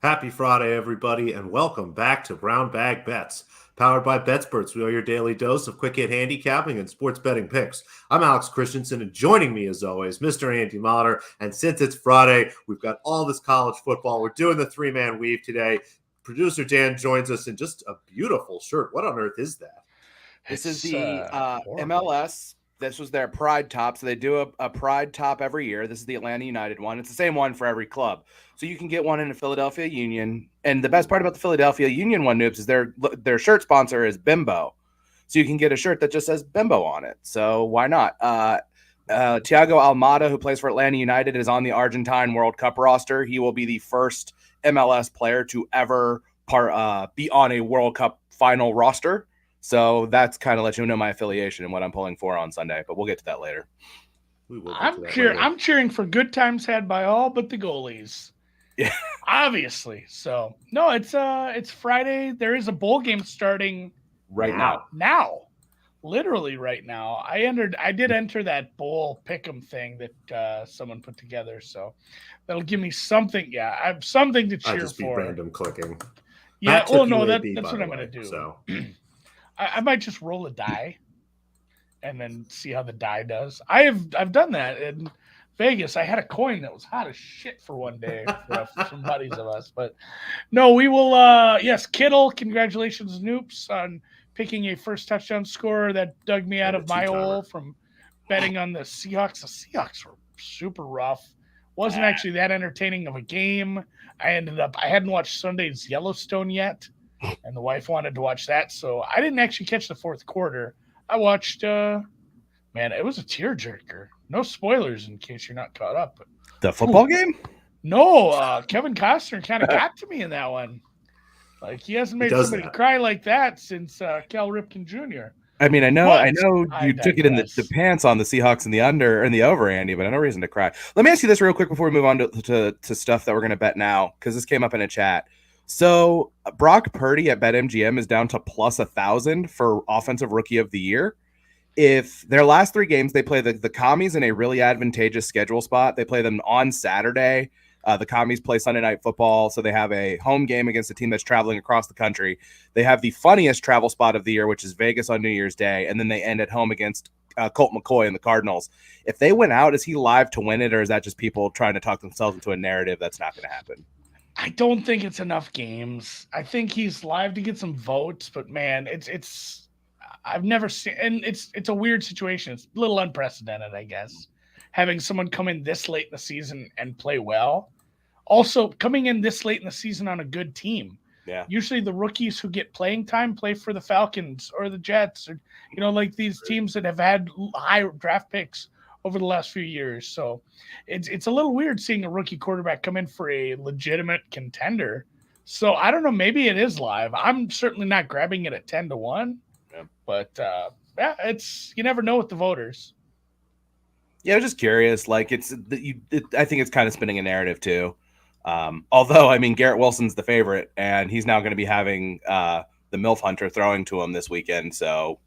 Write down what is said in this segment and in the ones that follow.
Happy Friday, everybody, and welcome back to Brown Bag Bets. Powered by BetSperts, we are your daily dose of quick hit handicapping and sports betting picks. I'm Alex Christensen, and joining me, as always, Mr. Andy Motter. And since it's Friday, we've got all this college football. We're doing the three-man weave today. Producer Dan joins us in just a beautiful shirt. What on earth is that? This is the MLS. This was their Pride top. So they do a Pride top every year. This is the Atlanta United one. It's the same one for every club. So you can get one in a Philadelphia Union. And the best part about the Philadelphia Union one, Noops, is their shirt sponsor is Bimbo. So you can get a shirt that just says Bimbo on it. So why not? Thiago Almada, who plays for Atlanta United, is on the Argentine World Cup roster. He will be the first MLS player to ever be on a World Cup final roster. So that's kind of let you know my affiliation and what I'm pulling for on Sunday, but we'll get to that later. I'm cheering for good times had by all but the goalies. Yeah, obviously. So no, it's Friday. There is a bowl game starting right now. Now, literally right now. I did enter that bowl pick'em thing that someone put together. So that'll give me something. Yeah, I have something to cheer just for. Be random clicking. Yeah. Oh no, that's what I'm gonna do. So. I might just roll a die and then see how the die does. I've done that in Vegas. I had a coin that was hot as shit for one day for some buddies of us. But no, we will yes, Kittle, congratulations, Noops, on picking a first touchdown scorer that dug me out of my hole from betting on the Seahawks. The Seahawks were super rough. Wasn't actually that entertaining of a game. I hadn't watched Sunday's Yellowstone yet. And the wife wanted to watch that, so I didn't actually catch the fourth quarter. I watched, it was a tearjerker. No spoilers in case you're not caught up. The football game? No, Kevin Costner kind of got to me in that one. Like, he hasn't made somebody cry like that since Cal Ripken Jr. I mean, I know you took it in the pants on the Seahawks and the under and the over, Andy, but I no reason to cry. Let me ask you this real quick before we move on to stuff that we're going to bet now, because this came up in a chat. So Brock Purdy at BetMGM is down to plus 1,000 for offensive rookie of the year. If their last three games, they play the Commies in a really advantageous schedule spot. They play them on Saturday. The Commies play Sunday Night Football, so they have a home game against a team that's traveling across the country. They have the funniest travel spot of the year, which is Vegas on New Year's Day, and then they end at home against Colt McCoy and the Cardinals. If they went out, is he live to win it, or is that just people trying to talk themselves into a narrative that's not going to happen? I don't think it's enough games. I think he's live to get some votes, but man, it's I've never seen, and it's a weird situation. It's a little unprecedented, I guess, having someone come in this late in the season and play well. Also, coming in this late in the season on a good team. Yeah. Usually the rookies who get playing time play for the Falcons or the Jets, or like these teams that have had high draft picks over the last few years. So it's a little weird seeing a rookie quarterback come in for a legitimate contender. So I don't know, maybe it is live. I'm certainly not grabbing it at 10-1. Yeah. But you never know with the voters. Yeah, I was just curious. Like I think it's kind of spinning a narrative too. Although, I mean, Garrett Wilson's the favorite, and he's now going to be having the MILF Hunter throwing to him this weekend. So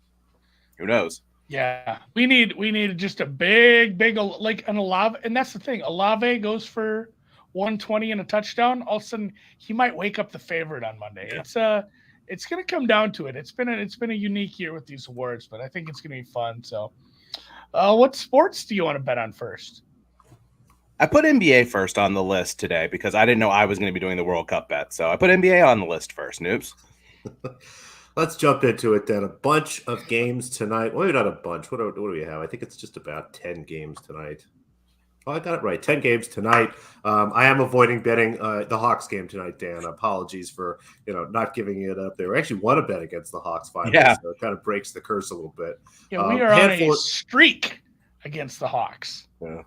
who knows? Yeah, we need just a big like an Olave, and that's the thing. Olave goes for 120 and a touchdown. All of a sudden, he might wake up the favorite on Monday. Yeah. It's going to come down to it. It's been a unique year with these awards, but I think it's going to be fun. So, what sports do you want to bet on first? I put NBA first on the list today because I didn't know I was going to be doing the World Cup bet. So I put NBA on the list first. Noops. Let's jump into it then. A bunch of games tonight. Well, not a bunch. What do we have? I think it's just about 10 games tonight. Oh, I got it right. 10 games tonight. I am avoiding betting the Hawks game tonight, Dan. Apologies for not giving it up there. We actually want to bet against the Hawks finally, so it kind of breaks the curse a little bit. Yeah, we are on a streak against the Hawks. Yeah.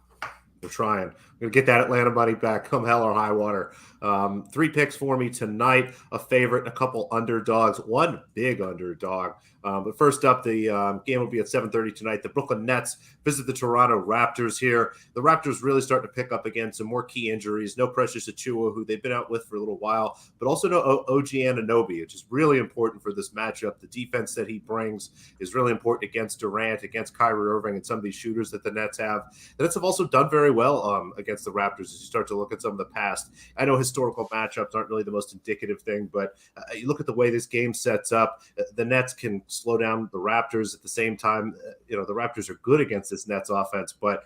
We're trying. We're going to get that Atlanta money back come hell or high water. 3 picks for me tonight, a favorite, a couple underdogs, one big underdog. But first up, the game will be at 7:30 tonight. The Brooklyn Nets visit the Toronto Raptors here. The Raptors really starting to pick up again some more key injuries. No Precious Achiuwa, who they've been out with for a little while, but also no OG Anunoby, which is really important for this matchup. The defense that he brings is really important against Durant, against Kyrie Irving, and some of these shooters that the Nets have. The Nets have also done very well against against the Raptors as you start to look at some of the past. I know historical matchups aren't really the most indicative thing, but you look at the way this game sets up, the Nets can slow down the Raptors at the same time. The Raptors are good against this Nets offense, but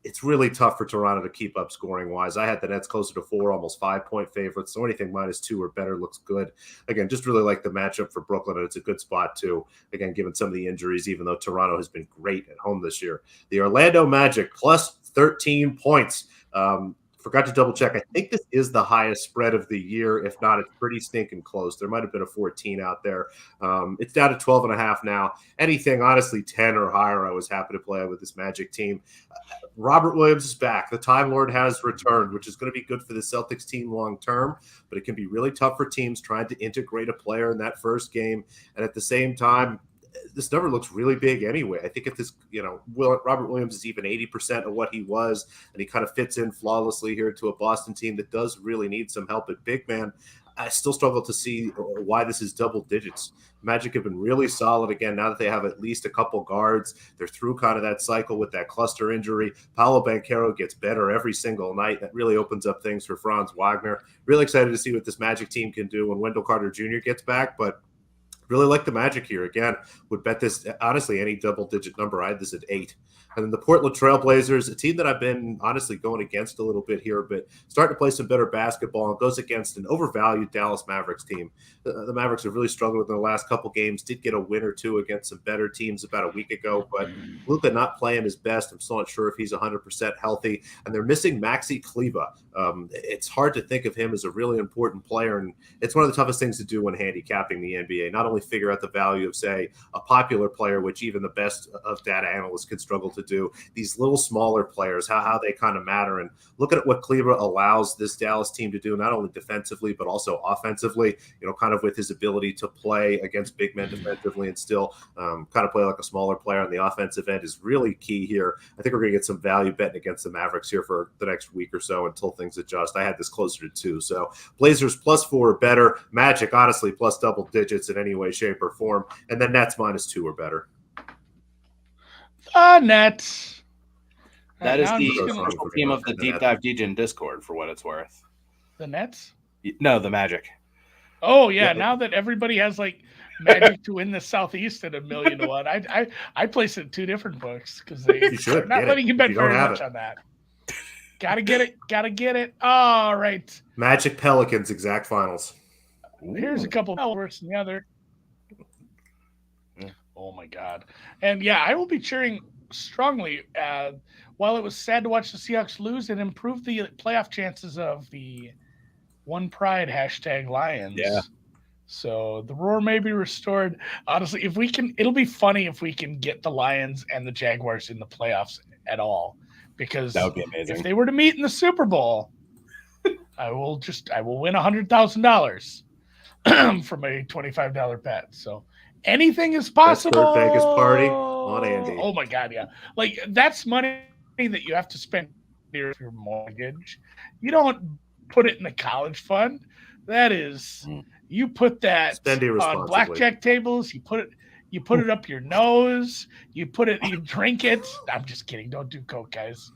it's really tough for Toronto to keep up scoring-wise. I had the Nets closer to 4, almost 5-point favorites, so anything -2 or better looks good. Again, just really like the matchup for Brooklyn, and it's a good spot too, again, given some of the injuries, even though Toronto has been great at home this year. The Orlando Magic plus 13 points. Forgot to double check. I think this is the highest spread of the year. If not, it's pretty stinking close. There might have been a 14 out there. It's down to 12.5 now. Anything, honestly, 10 or higher, I was happy to play with this Magic team. Robert Williams is back. The Time Lord has returned, which is going to be good for the Celtics team long term, but it can be really tough for teams trying to integrate a player in that first game. And at the same time, this number looks really big anyway. I think if this, Robert Williams is even 80% of what he was, and he kind of fits in flawlessly here to a Boston team that does really need some help at big man, I still struggle to see why this is double digits. Magic have been really solid again now that they have at least a couple guards. They're through kind of that cycle with that cluster injury. Paolo Banchero gets better every single night. That really opens up things for Franz Wagner. Really excited to see what this Magic team can do when Wendell Carter Jr. gets back, but really like the Magic here. Again, would bet this, honestly, any double-digit number. I had this at 8. And then the Portland Trailblazers, a team that I've been honestly going against a little bit here, but starting to play some better basketball and goes against an overvalued Dallas Mavericks team. The Mavericks have really struggled in the last couple games, did get a win or two against some better teams about a week ago, but Luka not playing his best. I'm still not sure if he's 100% healthy, and they're missing Maxi Kleber. It's hard to think of him as a really important player, and it's one of the toughest things to do when handicapping the NBA. Not only figure out the value of, say, a popular player, which even the best of data analysts can struggle to do, these little smaller players, how they kind of matter, and look at what Kleber allows this Dallas team to do, not only defensively, but also offensively, kind of with his ability to play against big men defensively and still kind of play like a smaller player on the offensive end is really key here. I think we're going to get some value betting against the Mavericks here for the next week or so until things adjust. I had this closer to 2. So Blazers +4 or better. Magic, honestly, plus double digits in any way, shape, or form. And then Nets -2 or better. Nets. That is the theme of the Deep Dive DJ Discord, for what it's worth. The Nets? No, the Magic. Oh, yeah. Now that everybody has, Magic to win the Southeast at 1,000,000 to 1, I place it in 2 different books because they're not letting you bet very much on that. Gotta get it. All right. Magic Pelicans exact finals. Here's a couple worse than the other. Oh my God. And yeah, I will be cheering strongly. While it was sad to watch the Seahawks lose, it improved the playoff chances of the One Pride #Lions. Yeah. So the roar may be restored. Honestly, if we can, it'll be funny if we can get the Lions and the Jaguars in the playoffs at all. Because that would be amazing. If they were to meet in the Super Bowl, I will win $100,000 from a $25 bet. So anything is possible. That's Vegas party on Andy. Oh my God, yeah! That's money that you have to spend for your mortgage. You don't put it in the college fund. That is, you put that on blackjack tables. You put it up your nose. You drink it. I'm just kidding. Don't do coke, guys.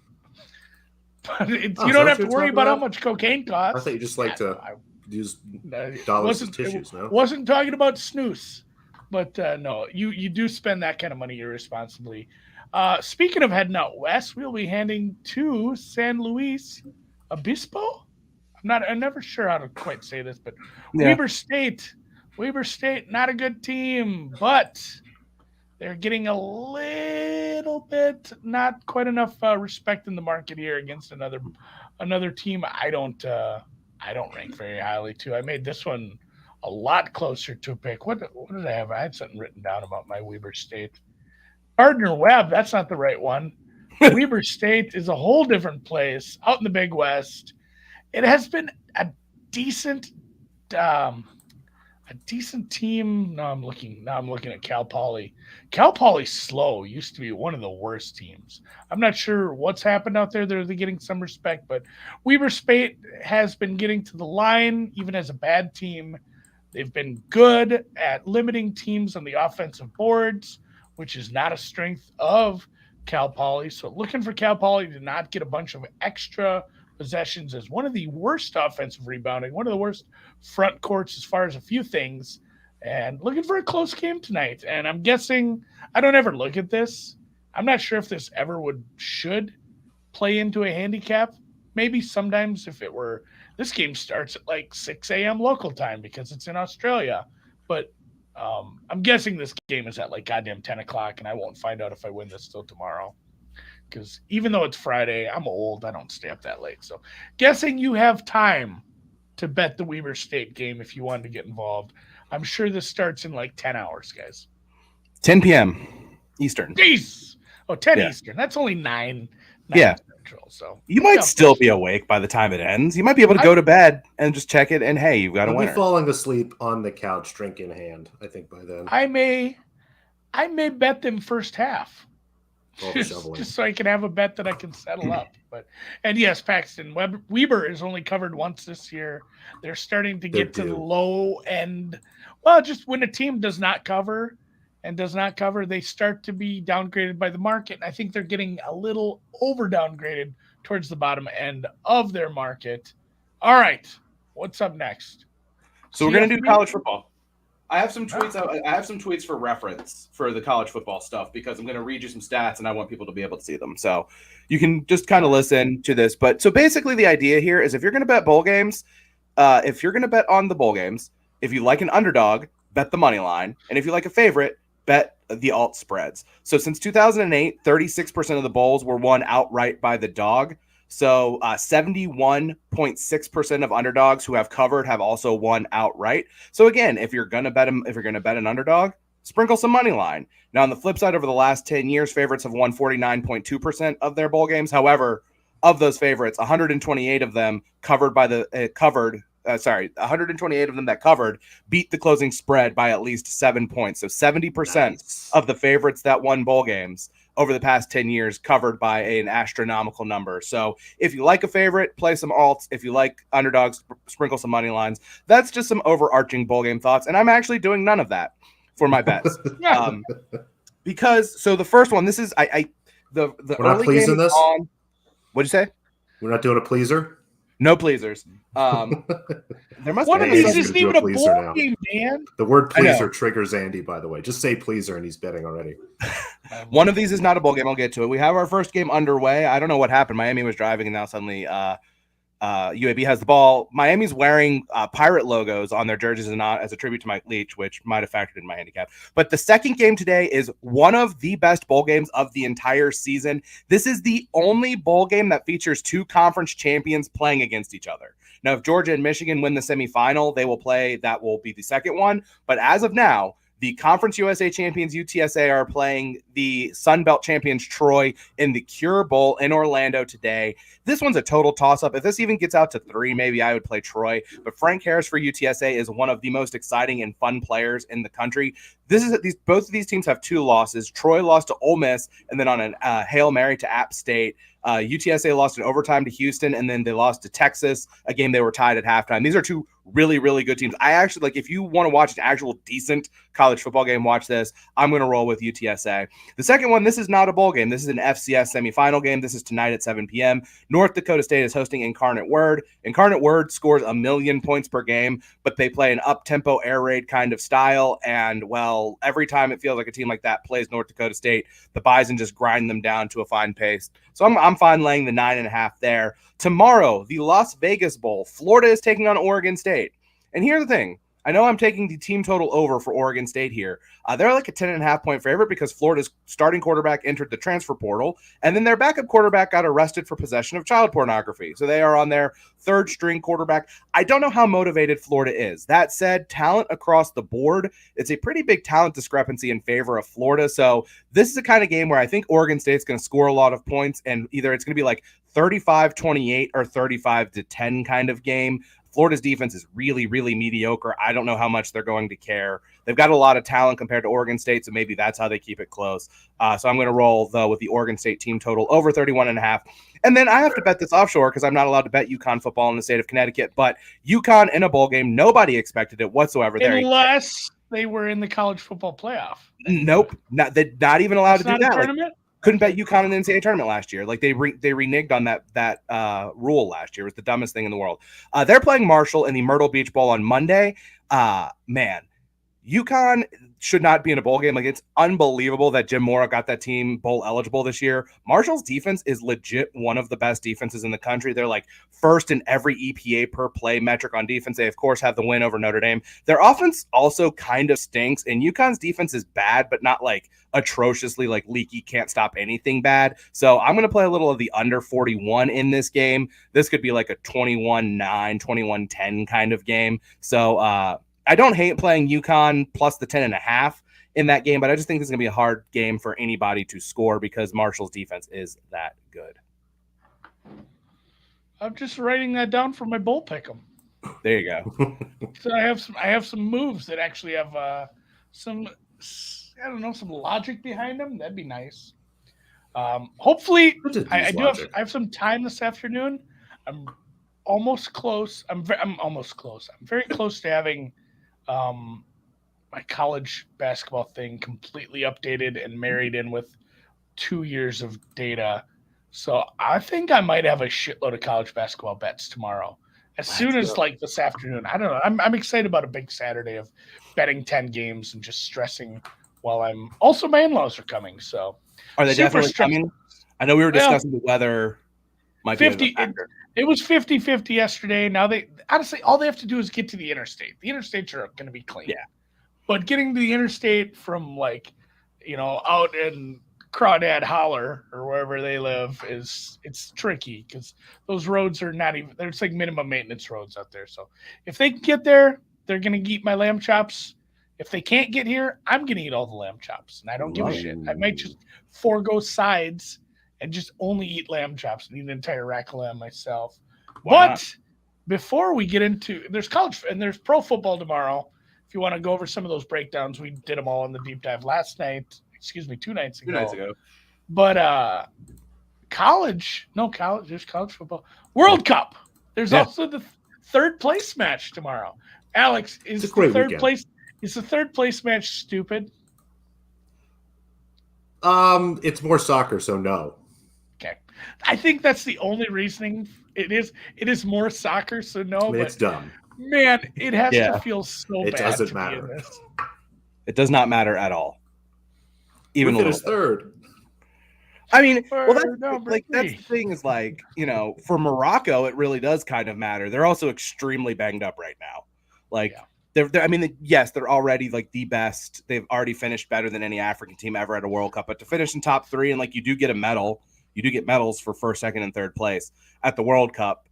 But you don't have to worry about how much cocaine costs. I thought you just like to use dollars as tissues. No, wasn't talking about snooze, but no, you do spend that kind of money irresponsibly. Speaking of heading out west, we'll be heading to San Luis Obispo. I'm never sure how to quite say this, but Weber State, not a good team, but they're getting a little bit, not quite enough respect in the market here against another team. I don't rank very highly too. I made this one a lot closer to a pick. What did I have? I had something written down about my Weber State. Gardner Webb, that's not the right one. Weber State is a whole different place out in the Big West. It has been a decent team. Now I'm looking at Cal Poly. Cal Poly's slow. Used to be one of the worst teams. I'm not sure what's happened out there. They're getting some respect, but Weber State has been getting to the line, even as a bad team. They've been good at limiting teams on the offensive boards, which is not a strength of Cal Poly. So looking for Cal Poly to not get a bunch of extra possessions as one of the worst offensive rebounding, one of the worst front courts as far as a few things, and looking for a close game tonight. And I'm guessing, I don't ever look at this. I'm not sure if this ever should play into a handicap. Maybe sometimes if it were, this game starts at like 6 a.m. local time because it's in Australia. But I'm guessing this game is at like goddamn 10 o'clock, and I won't find out if I win this till tomorrow. Because even though it's Friday, I'm old. I don't stay up that late. So guessing you have time to bet the Weber State game if you wanted to get involved. I'm sure this starts in like 10 hours, guys. 10 p.m. Eastern. Jeez. Oh, 10 Eastern. That's only 9 Central. So you might still be awake by the time it ends. You might be able to go to bed and just check it, and hey, you've got a winner. I'll be falling asleep on the couch, drink in hand, I think, by then. I may bet them first half. Just so I can have a bet that I can settle up. And yes, Paxton Weber is only covered once this year. They're starting to get to the low end. Well, just when a team does not cover, they start to be downgraded by the market. And I think they're getting a little over downgraded towards the bottom end of their market. All right, what's up next? So we're going to do college football. I have some tweets. I have some tweets for reference for the college football stuff because I'm going to read you some stats and I want people to be able to see them. So you can just kind of listen to this. But so basically the idea here is if you're going to bet bowl games, if you're going to bet on the bowl games, if you like an underdog, bet the money line. And if you like a favorite, bet the alt spreads. So since 2008, 36% of the bowls were won outright by the dog. So 71.6% of underdogs who have covered have also won outright. So again, if you're gonna bet an underdog, sprinkle some money line. Now on the flip side, over the last 10 years, favorites have won 49.2% of their bowl games. However, of those favorites, 128 of them 128 of them that covered beat the closing spread by at least 7 points. So 70% of the favorites that won bowl games over the past 10 years covered by an astronomical number. So if you like a favorite, play some alts. If you like underdogs, sprinkle some money lines. That's just some overarching bowl game thoughts. And I'm actually doing none of that for my bets. Because the first one, this is the We're early not pleasing game this? on. What'd you say? We're not doing a pleaser? No pleasers. There must one be of these isn't even a bowl game, man. The word pleaser triggers Andy, by the way. Just say pleaser and he's betting already. One of these is not a bowl game. I'll get to it. We have our first game underway. I don't know what happened. Miami was driving and now suddenly UAB has the ball. Miami's wearing pirate logos on their jerseys and not as a tribute to Mike Leach, which might have factored in my handicap. But the second game today is one of the best bowl games of the entire season. This is the only bowl game that features two conference champions playing against each other. Now, if Georgia and Michigan win the semifinal, they will play. That will be the second one. But as of now, the Conference USA champions UTSA are playing the Sun Belt champions Troy in the Cure Bowl in Orlando today. This one's a total toss-up. If this even gets out to 3, maybe I would play Troy. But Frank Harris for UTSA is one of the most exciting and fun players in the country. Both of these teams have 2 losses. Troy lost to Ole Miss, and then on a Hail Mary to App State. UTSA lost in overtime to Houston, and then they lost to Texas, a game they were tied at halftime. These are 2 really, really good teams. I actually, if you want to watch an actual decent college football game, watch this. I'm going to roll with UTSA. The second one, this is not a bowl game. This is an FCS semifinal game. This is tonight at 7 p.m. North Dakota State is hosting Incarnate Word. Incarnate Word scores 1,000,000 points per game, but they play an up-tempo air raid kind of style, and, well, every time it feels like a team like that plays North Dakota State, the Bison just grind them down to a fine pace. So I'm fine laying the 9.5 there. Tomorrow, the Las Vegas Bowl. Florida is taking on Oregon State. And here's the thing. I know I'm taking the team total over for Oregon State here. They're like a 10.5 point favorite because Florida's starting quarterback entered the transfer portal, and then their backup quarterback got arrested for possession of child pornography. So they are on their 3rd string quarterback. I don't know how motivated Florida is. That said, talent across the board, it's a pretty big talent discrepancy in favor of Florida. So this is the kind of game where I think Oregon State's going to score a lot of points, and either it's going to be like 35-28 or 35-10 kind of game. Florida's defense is really, really mediocre. I don't know how much they're going to care. They've got a lot of talent compared to Oregon State, so maybe that's how they keep it close. So I'm going to roll, though, with the Oregon State team total over 31.5. And then I have to bet this offshore because I'm not allowed to bet UConn football in the state of Connecticut. But UConn in a bowl game, nobody expected it whatsoever. Unless they were in the college football playoff. Nope. Not even allowed to do that. Tournament? Couldn't bet UConn in the NCAA tournament last year. Like they reneged on that rule last year. It was the dumbest thing in the world. They're playing Marshall in the Myrtle Beach Bowl on Monday. Man, UConn should not be in a bowl game. Like, it's unbelievable that Jim Mora got that team bowl eligible this year. Marshall's defense is legit one of the best defenses in the country. They're like first in every EPA per play metric on defense. They, of course, have the win over Notre Dame. Their offense also kind of stinks, and UConn's defense is bad, but not like atrociously like leaky, can't stop anything bad. So I'm going to play a little of the under 41 in this game. This could be like a 21-9, 21-10 kind of game. So, I don't hate playing UConn plus the 10.5 in that game, but I just think this is going to be a hard game for anybody to score because Marshall's defense is that good. I'm just writing that down for my bowl pick'em. There you go. So I have some moves that actually have some logic behind them. That'd be nice. Hopefully, I have some time this afternoon. I'm almost close. I'm almost close. I'm very close to having my college basketball thing completely updated and married in with 2 years of data. So I think I might have a shitload of college basketball bets tomorrow. As soon as like this afternoon. I don't know. I'm excited about a big Saturday of betting 10 games and just stressing while I'm also my in-laws are coming. So are they definitely coming? I know we were discussing the weather might 50 be a factor. It was 50-50 yesterday. Now honestly, all they have to do is get to the interstate. The interstates are going to be clean. Yeah. But getting to the interstate from out in Crawdad Holler or wherever they live it's tricky because those roads are not even, there's like minimum maintenance roads out there. So if they can get there, they're going to eat my lamb chops. If they can't get here, I'm going to eat all the lamb chops and I don't give a shit. I might just forego sides and just only eat lamb chops and eat an entire rack of lamb myself. But before we get into, there's college and there's pro football tomorrow. If you want to go over some of those breakdowns, we did them all in the deep dive 2 nights ago. But there's college football. World Cup. There's also the third place match tomorrow. Alex, is the third place match stupid? It's more soccer, so no. Okay. I think that's the only reasoning. It is more soccer, so no. I mean, it's dumb. Man, it has to feel so bad. It doesn't to matter. Be in this. It does not matter at all. Even if it is third. I mean, that's the thing is like, for Morocco, it really does kind of matter. They're also extremely banged up right now. Like, they're already like the best. They've already finished better than any African team ever at a World Cup. But to finish in top 3 and like you do get a medal, you do get medals for first, second, and third place at the World Cup.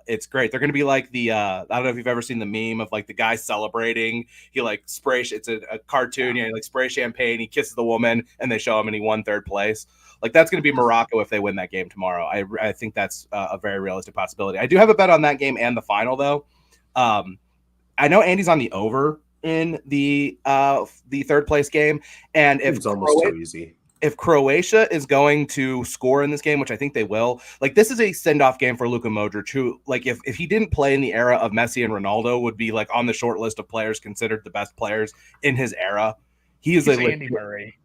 It's great. They're going to be like the I don't know if you've ever seen the meme of like the guy celebrating. He like it's a cartoon. He like spray champagne. He kisses the woman, and they show him, and he won third place. Like that's going to be Morocco if they win that game tomorrow. I think that's a very realistic possibility. I do have a bet on that game and the final though. I know Andy's on the over in the third place game, and if it's almost too easy. If Croatia is going to score in this game, which I think they will, like this is a send-off game for Luka Modric, who, like, if he didn't play in the era of Messi and Ronaldo, would be like on the short list of players considered the best players in his era. He's Andy Murray.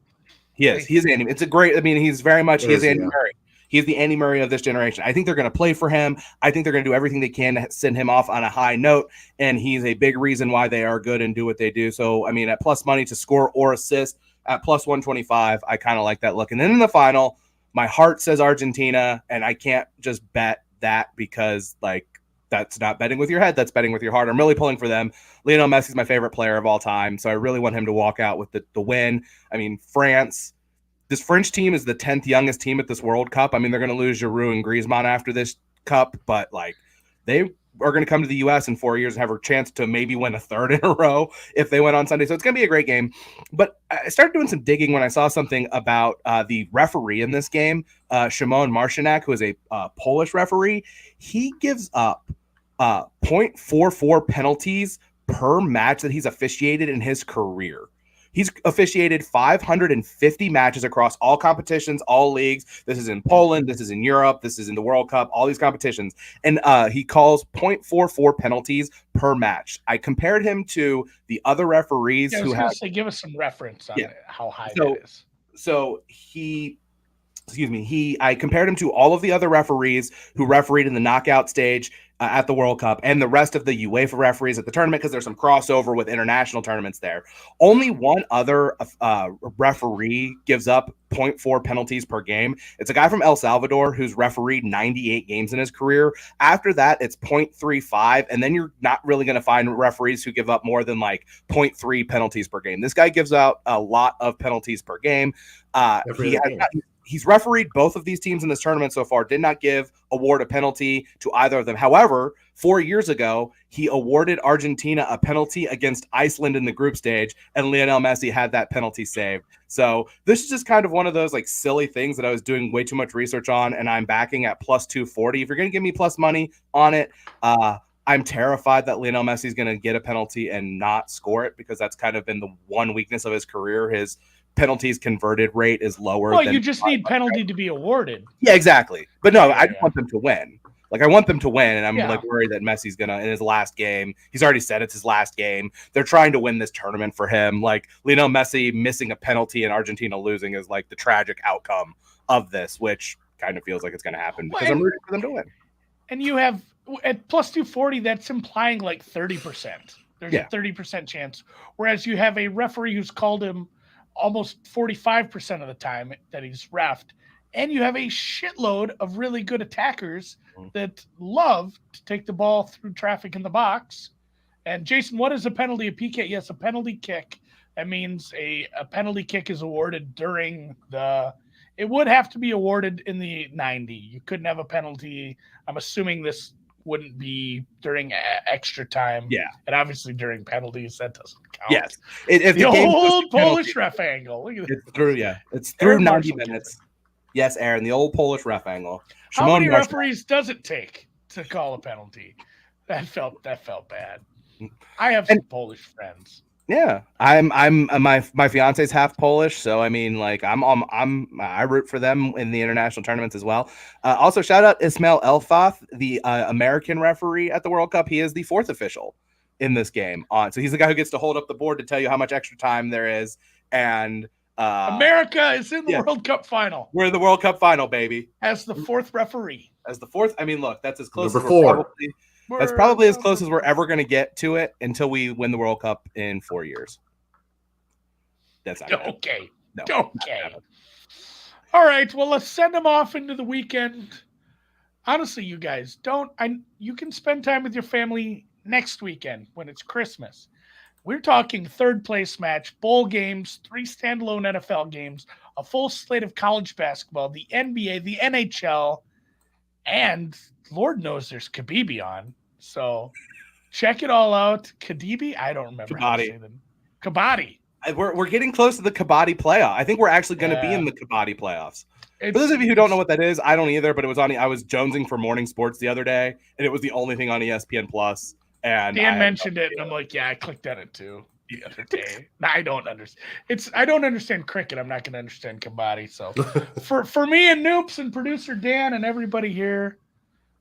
He is Andy. It's a great. I mean, he's very much Andy Murray. He's the Andy Murray of this generation. I think they're going to play for him. I think they're going to do everything they can to send him off on a high note, and he's a big reason why they are good and do what they do. So, I mean, at plus money to score or assist, at plus 125, I kind of like that look. And then in the final, my heart says Argentina, and I can't just bet that because, like, that's not betting with your head. That's betting with your heart. I'm really pulling for them. Lionel Messi is my favorite player of all time, so I really want him to walk out with the win. I mean, France, this French team is the 10th youngest team at this World Cup. I mean, they're going to lose Giroud and Griezmann after this Cup, but, like, they are going to come to the U.S. in 4 years and have a chance to maybe win a third in a row if they win on Sunday. So it's going to be a great game. But I started doing some digging when I saw something about the referee in this game, Szymon Marcinak, who is a Polish referee. He gives up 0.44 penalties per match that he's officiated in his career. He's officiated 550 matches across all competitions, all leagues. This is in Poland. This is in Europe. This is in the World Cup, all these competitions. And he calls 0.44 penalties per match. I compared him to the other referees who have... give us some reference on how high that is. So he I compared him to all of the other referees who refereed in the knockout stage at the World Cup and the rest of the UEFA referees at the tournament, because there's some crossover with international tournaments there. Only one other referee gives up 0.4 penalties per game. It's a guy from El Salvador who's refereed 98 games in his career. After that, it's 0.35, and then you're not really going to find referees who give up more than like 0.3 penalties per game. This guy gives out a lot of penalties per game. He's refereed both of these teams in this tournament so far, did not award a penalty to either of them. However, 4 years ago, he awarded Argentina a penalty against Iceland in the group stage, and Lionel Messi had that penalty saved. So this is just kind of one of those like silly things that I was doing way too much research on, and I'm backing at plus 240. If you're going to give me plus money on it, I'm terrified that Lionel Messi is going to get a penalty and not score it, because that's kind of been the one weakness of his career. His penalties converted rate is lower. Well, you just need penalty to be awarded. Yeah, exactly. But no, I just want them to win. Like, I want them to win, and I'm like worried that Messi's gonna, in his last game, he's already said it's his last game. They're trying to win this tournament for him. Like, Lionel Messi missing a penalty and Argentina losing is like the tragic outcome of this, which kind of feels like it's gonna happen because I'm rooting for them to win. And you have at plus 240, that's implying like 30%. There's a 30% chance, whereas you have a referee who's called him almost 45% of the time that he's reffed, and you have a shitload of really good attackers that love to take the ball through traffic in the box. And Jason, what is a penalty? A PK? Yes, a penalty kick. That means a penalty kick is awarded during it would have to be awarded in the 90. You couldn't have a penalty. I'm assuming this wouldn't be during extra time. Yeah. And obviously during penalties, that doesn't count. Yes. If the old Polish ref angle. Look at it's through 90 minutes. Yes, Aaron, the old Polish ref angle. How many referees does it take to call a penalty? That felt bad. I have some Polish friends. Yeah, my fiance's half Polish, so I mean, like, I root for them in the international tournaments as well. Also, shout out Ismail Elfath, the American referee at the World Cup. He is the fourth official in this game. So he's the guy who gets to hold up the board to tell you how much extra time there is. And America is in the World Cup final. We're in the World Cup final, baby. As the fourth referee. As the fourth. I mean, look, that's as close Number as we're 4. That's probably as close as we're ever going to get to it until we win the World Cup in 4 years. That's not okay. No, okay. All right. Well, let's send them off into the weekend. Honestly, you guys, you can spend time with your family next weekend when it's Christmas. We're talking third place match, bowl games, 3 standalone NFL games, a full slate of college basketball, the NBA, the NHL, and Lord knows there's Khabib on. So check it all out. Khadibi? I don't remember how to say them. Kabaddi. We're getting close to the Kabaddi playoff. I think we're actually going to be in the Kabaddi playoffs. For those of you who don't know what that is, I don't either, but it was on. I was jonesing for morning sports the other day, and it was the only thing on ESPN Plus. And Dan mentioned it, and I'm like, yeah, I clicked on it too the other day. I don't understand. I don't understand cricket. I'm not going to understand Kabaddi. So for me and Noops and producer Dan and everybody here,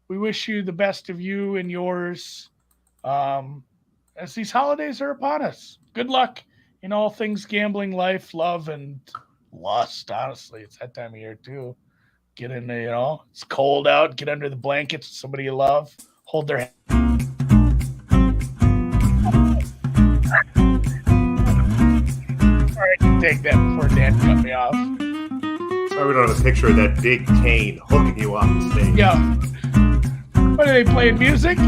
we wish you the best of you and yours as these holidays are upon us. Good luck in all things gambling, life, love, and lust. Honestly, it's that time of year too. Get in there, it's cold out. Get under the blankets with somebody you love. Hold their hand. All right, take that before Dan cut me off. Sorry, we don't have a picture of that big cane hooking you off the stage. Yeah. What are they playing music?